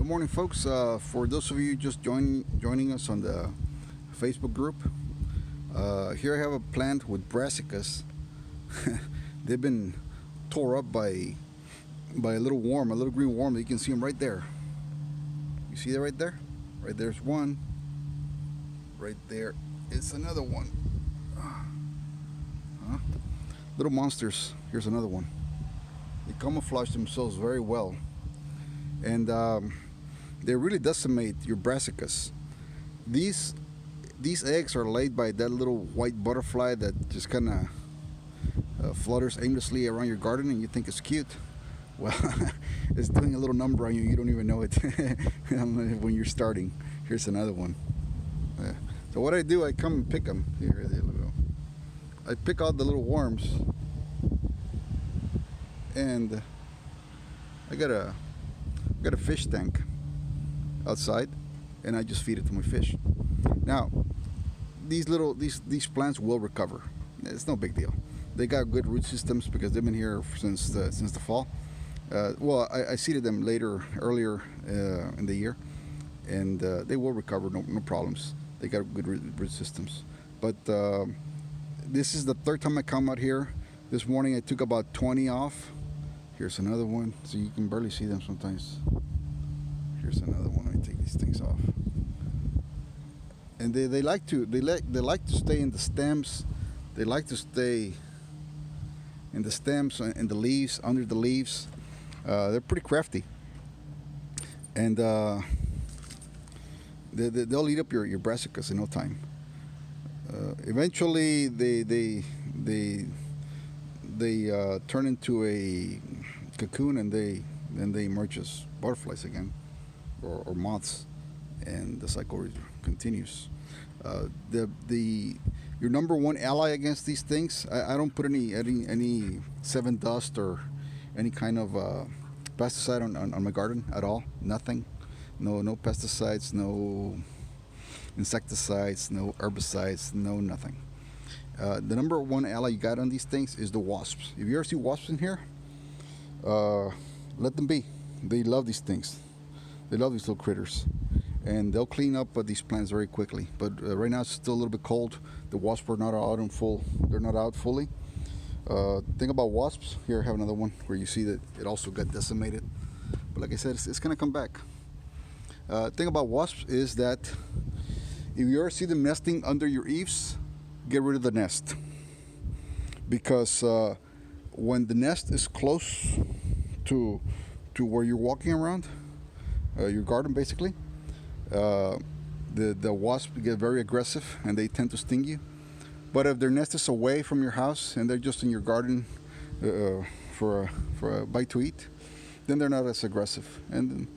Good morning, folks. For those of you just joining us on the Facebook group, here I have a plant with brassicas. They've been tore up by a little worm, a little green worm. You can see them right there. You see that right there? Right there's one. Right there is another one. Huh? Little monsters. Here's another one. They camouflage themselves very well, and they really decimate your brassicas. These eggs are laid by that little white butterfly that just kind of flutters aimlessly around your garden, and you think it's cute. Well, it's doing a little number on you. You don't even know it when you're starting. Here's another one. So what I do, I come and pick them. Here they go. I pick out the little worms, and I got a fish tank outside, and I just feed it to my fish. Now, these plants will recover. It's no big deal. They got good root systems because they've been here since the fall. Well, I seeded them earlier in the year, and they will recover, no problems. They got good root systems. But this is the third time I come out here. This morning I took about 20 off. Here's another one, so you can barely see them sometimes. Here's another one. I take these things off, and they like to stay in the stems. They like to stay in the stems and the leaves, under the leaves. They're pretty crafty, and they'll eat up your brassicas in no time. Eventually, they turn into a cocoon, and they emerge as butterflies again, or moths, and the cycle continues. Your number one ally against these things, I don't put any 7 dust or any kind of pesticide on my garden at all. Nothing. No pesticides, no insecticides, no herbicides, no nothing. The number one ally you got on these things is the wasps. If you ever see wasps in here, let them be. They love these things. They love these little critters, and they'll clean up these plants very quickly. But right now it's still a little bit cold. The wasps are not out in full. They're not out fully. Thing about wasps, here I have another one where you see that it also got decimated. But like I said, it's gonna come back. Thing about wasps is that if you ever see them nesting under your eaves, get rid of the nest, because when the nest is close to where you're walking around, your garden basically, the wasps get very aggressive and they tend to sting you. But if their nest is away from your house and they're just in your garden for a bite to eat, then they're not as aggressive, and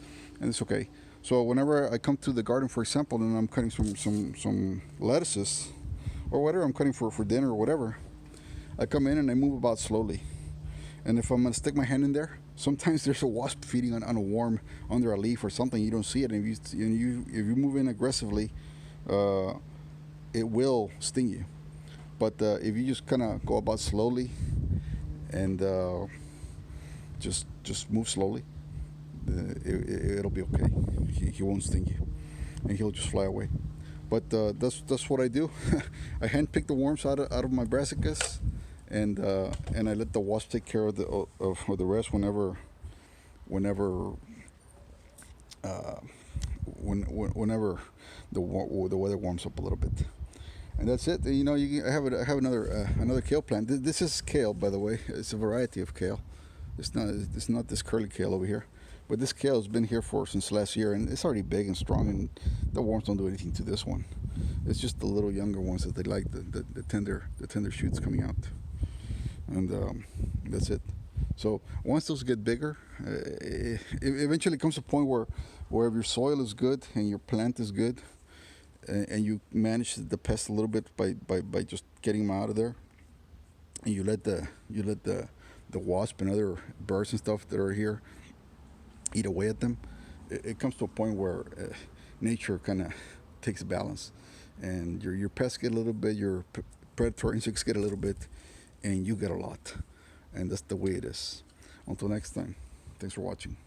it's okay. So whenever I come to the garden, for example, and I'm cutting some lettuces or whatever I'm cutting for dinner or whatever, I come in and I move about slowly. And if I'm gonna stick my hand in there, sometimes there's a wasp feeding on a worm under a leaf or something. You don't see it, and if you move in aggressively, it will sting you. But if you just kind of go about slowly and just move slowly, it'll be okay. He won't sting you, and he'll just fly away. But that's what I do. I handpick the worms out of my brassicas, and I let the wasp take care of the rest whenever the weather warms up a little bit. And that's it. You know, I have another kale plant. This is kale, by the way. It's a variety of kale. It's not this curly kale over here, but this kale has been here since last year, and it's already big and strong. And the worms don't do anything to this one. It's just the little younger ones that they like, the tender shoots coming out, and that's it. So once those get bigger, it eventually comes to a point where if your soil is good and your plant is good, and you manage the pest a little bit by just getting them out of there, and you let the wasp and other birds and stuff that are here eat away at them, it comes to a point where nature kind of takes balance, and your pests get a little bit, your predatory insects get a little bit, and you get a lot. And that's the way it is. Until next time, thanks for watching.